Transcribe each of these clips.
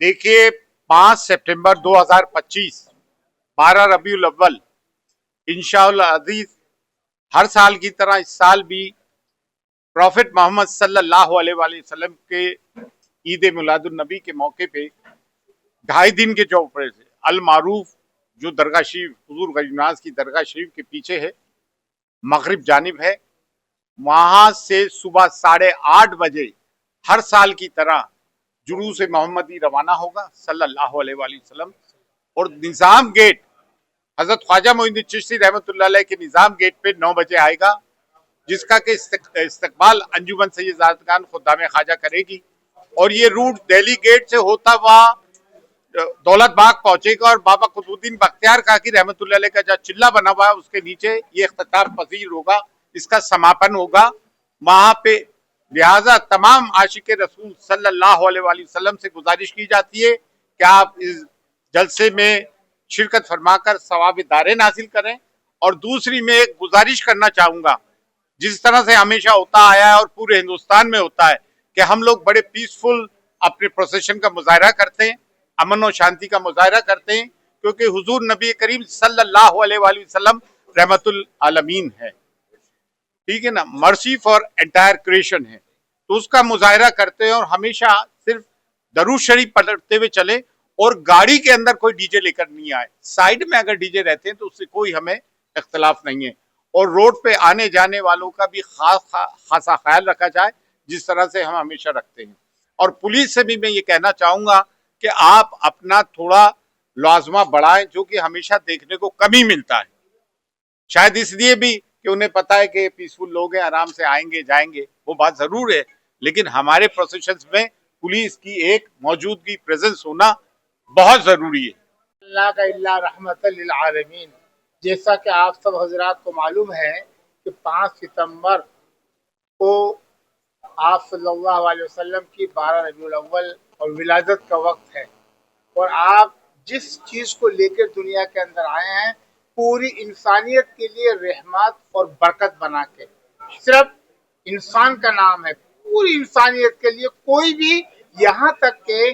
देखिए 5 सितंबर 2025 12 रबीउल अव्वल इंशाअल्लाह अजीज हर साल की तरह इस साल भी प्रॉफिट मोहम्मद सल्लल्लाहु अलैहि वसल्लम के ईद मिलादुन नबी के मौके पे 2.5 दिन के चौपड़े से अल मारूफ जो दरगाह शरीफ हुजूर गरीबनाज की दरगाह शरीफ के पीछे है, मगरिब जानिब है, वहां से सुबह 8:30 बजे हर साल की तरह जुलूस मोहम्मदी रवाना होगा सल्लल्लाहु अलैहि वसल्लम। और निजाम गेट हजरत ख्वाजा मोइनुद्दीन चिश्ती रहमतुल्लाह अलैह के निजाम गेट पे 9 बजे आएगा, जिसका के इस्तकबाल अंजुमन सैयद ज़ादगान खुद्दाम ख्वाजा करेगी। और ये रूट दिल्ली गेट से होता हुआ दौलत बाग पहुंचेगा और बाबा कुतुबुद्दीन बख्तियार काकी रहमतुल्लाह अलैह का जो चिल्ला बना हुआ है उसके नीचे ये इख्तिताम पजीर होगा, इसका समापन होगा वहां पे। लिहाजा तमाम आशिक रसूल सल्लल्लाहु अलैहि वसल्लम से गुजारिश की जाती है कि आप इस जलसे में शिरकत फरमाकर सवाब दारें हासिल करें। और दूसरी मैं एक गुजारिश करना चाहूंगा, जिस तरह से हमेशा होता आया है और पूरे हिंदुस्तान में होता है कि हम लोग बड़े पीसफुल अपने प्रोसेशन का मुजाहरा करते हैं, अमन और शांति का मुजाहरा करते हैं, क्योंकि हुजूर नबी करीम सल्लल्लाहु अलैहि वसल्लम रहमतुल आलमीन है, ठीक है ना, मर्सी फॉर एंटायर क्रिएशन है। तो उसका मुजाहरा करते हैं और हमेशा सिर्फ दरूद शरीफ पढ़ते हुए चले और गाड़ी के अंदर कोई डीजे लेकर नहीं आए। साइड में अगर डीजे रहते हैं तो उससे कोई हमें इख्तलाफ नहीं है। और रोड पे आने जाने वालों का भी खासा ख्याल रखा जाए, जिस तरह से हम हमेशा रखते हैं। और पुलिस से भी मैं ये कहना चाहूंगा कि आप अपना थोड़ा लाजमा बढ़ाएं, जो कि हमेशा देखने को कम ही मिलता है। शायद इसलिए भी कि उन्हें पता है कि पीसफुल लोग हैं, आराम से आएंगे जाएंगे, वो बात जरूर है, लेकिन हमारे प्रोसेशंस में पुलिस की एक मौजूदगी, प्रेजेंस होना बहुत जरूरी है। अल्लाह का इल्ला रहमतल लिल आलमीन। जैसा कि आप सब हजरात को मालूम है कि 5 सितंबर को आप सल्लल्लाहु अलैहि वसल्लम की 12 रबीउल अव्वल और विलादत का वक्त है। और आप जिस चीज़ को लेकर दुनिया के अंदर आए हैं, पूरी इंसानियत के लिए रहमत और बरकत बना के, सिर्फ इंसान का नाम है, पूरी इंसानियत के लिए, कोई भी यहाँ तक के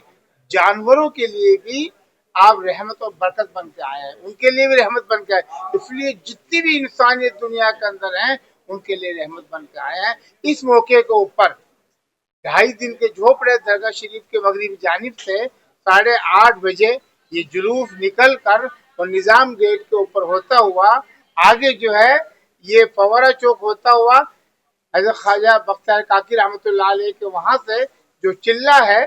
जानवरों के लिए भी आप रहमत और बरकत बन के आए हैं, उनके लिए भी रहमत बन के आए। इसलिए जितनी भी इंसानियत दुनिया के अंदर है उनके लिए रहमत बन के आए हैं। इस मौके के ऊपर 2.5 दिन के झोपड़े दरगाह शरीफ के मगरिब जानिब से 8:30 बजे ये जुलूस निकल कर और निजाम गेट के ऊपर होता हुआ आगे जो है ये फवारा चौक होता हुआ हजरत ख्वाजा बख्तियार काकी रहमतुल्लाह अलैह के वहां से जो चिल्ला है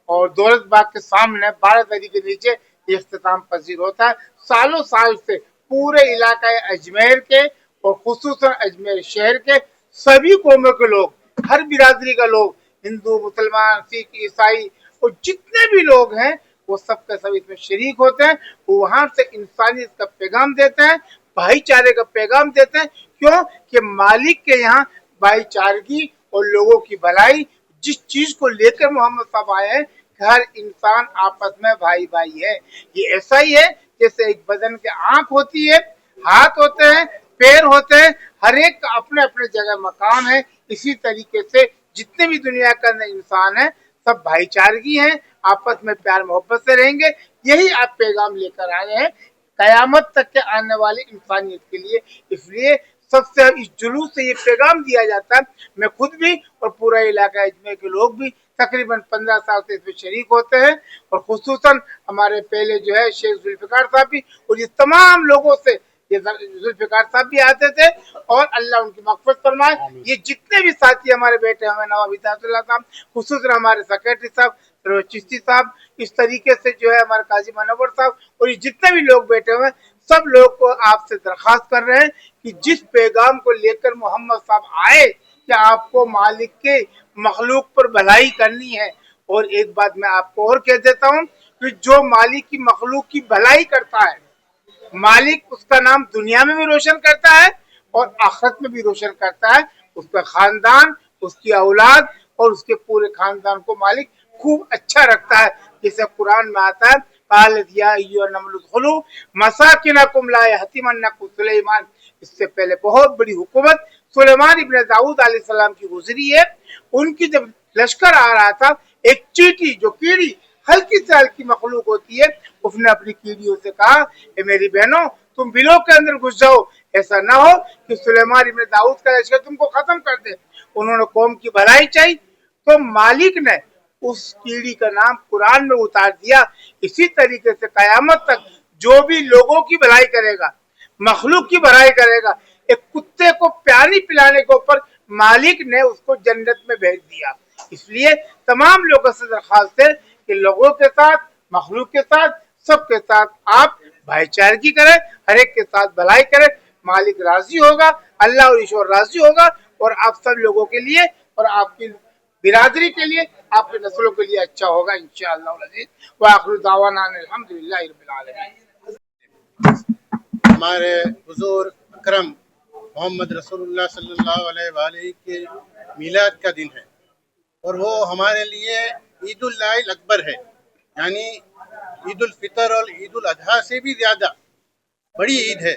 और दौलत बाग के सामने 12 दरी के नीचे इख्तिताम पजीर होता है। सालों साल से पूरे इलाका अजमेर के और खुसूसन अजमेर शहर के सभी कौमों के लोग, हर बिरादरी का लोग, हिंदू, मुसलमान, सिख, ईसाई और जितने भी लोग हैं वो सब के सब इसमें शरीक होते हैं। वो वहां से इंसानियत का पैगाम देते हैं, भाईचारे का पैगाम देते हैं। क्यों कि मालिक के यहाँ भाईचारगी और लोगों की भलाई, जिस चीज को लेकर मोहम्मद साहब आए हैं, हर इंसान आपस में भाई भाई है। ये ऐसा ही है जैसे एक बदन के आंख होती है, हाथ होते हैं, पैर होते हैं, हर एक का अपने अपने जगह मकाम है। इसी तरीके से जितने भी दुनिया के अंदर इंसान है सब भाईचारगी हैं, आपस में प्यार मोहब्बत से रहेंगे। यही आप पैगाम लेकर आए हैं कयामत तक के आने वाले इंसानियत के लिए। इसलिए सबसे इस जुलूस से ये पैगाम दिया जाता है। मैं खुद भी और पूरा इलाका अजमेर के लोग भी तकरीबन 15 साल से इसमें शरीक होते हैं। और खुसूसन हमारे पहले जो है शेख जुल्फिकार साहब भी, और ये तमाम लोगों से ये जुल्फिकार साहब भी आते थे, और अल्लाह उनकी मग़फ़िरत फरमाए। ये जितने भी साथी हमारे बैठे हुए नवाब हिदायतुल्लाह साहब, खुसूसन हमारे सेक्रेटरी साहब चिश्ती साहब, इस तरीके से जो है हमारे काजी मनव्वर साहब, और ये जितने भी लोग बैठे हुए हैं, सब लोग को आपसे दरख्वास्त कर रहे हैं कि जिस पैगाम को लेकर मोहम्मद साहब आए कि आपको मालिक के मखलूक पर भलाई करनी है। और एक बात मैं आपको और कह देता हूँ कि जो मालिक की मखलूक की भलाई करता है, मालिक उसका नाम दुनिया में भी रोशन करता है और आखिरत में भी रोशन करता है। उसका खानदान, उसकी औलाद और उसके पूरे खानदान को मालिक खूब अच्छा रखता है। जैसे कुरान में आता है, इससे पहले बहुत बड़ी हुकूमत सुलेमान इब्न दाऊद अलैहिस्सलाम की गुजरी है। उनकी जब लश्कर आ रहा था, एक चींटी जो कीड़ी हल्की से हल्की मखलूक होती है, उसने अपनी कीड़ियों से कहा, ए मेरी बहनों तुम बिलों के अंदर घुस जाओ, ऐसा ना हो कि सुलेमान इब्न दाऊद का लश्कर तुमको खत्म कर दे। उन्होंने कौम की भलाई चाहिए तो मालिक ने उस कीड़ी का नाम कुरान में उतार दिया। इसी तरीके से कयामत तक जो भी लोगों की भलाई करेगा, मखलूक की भलाई करेगा, एक कुत्ते को पानी पिलाने के ऊपर मालिक ने उसको जन्नत में भेज दिया। इसलिए तमाम लोगों से दरखास्त है कि लोगों के साथ, मखलूक के साथ, सबके साथ आप भाईचारगी करें, हर एक के साथ भलाई करें। मालिक राजी होगा, अल्लाह और ईश्वर राजी होगा, और आप सब लोगों के लिए और आपकी बिरादरी के लिए, आपकी नस्लों के लिए अच्छा होगा इंशाअल्लाह अज़ीज़। व आखिर दावाना अल्हम्दुलिल्लाहि रब्बिल आलमीन। हमारे हुजूर अकरम मोहम्मद रसूलुल्लाह सल्लल्लाहु अलैहि के मीलाद का दिन है, और वो हमारे लिए ईद उल अकबर है, यानी ईद उल फितर और ईद उल अजहा से भी ज़्यादा बड़ी ईद है।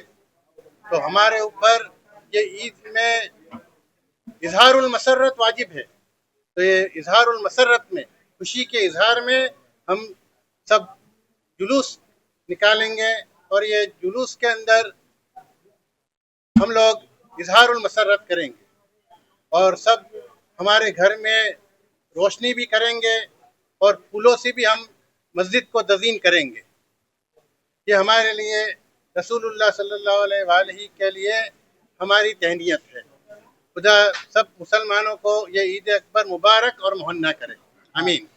तो हमारे ऊपर ये ईद में इजहारुल मसरत वाजिब है। तो ये इजहारुल मसरत में, खुशी के इजहार में हम सब जुलूस निकालेंगे, और ये जुलूस के अंदर हम लोग इजहारुल मसरत करेंगे, और सब हमारे घर में रोशनी भी करेंगे, और फूलों से भी हम मस्जिद को तज़ीन करेंगे। ये हमारे लिए रसूलुल्लाह सल्लल्लाहु अलैहि के लिए हमारी तहनीत है। खुदा सब मुसलमानों को ये ईद अकबर मुबारक और मुहन्ना करे, आमीन।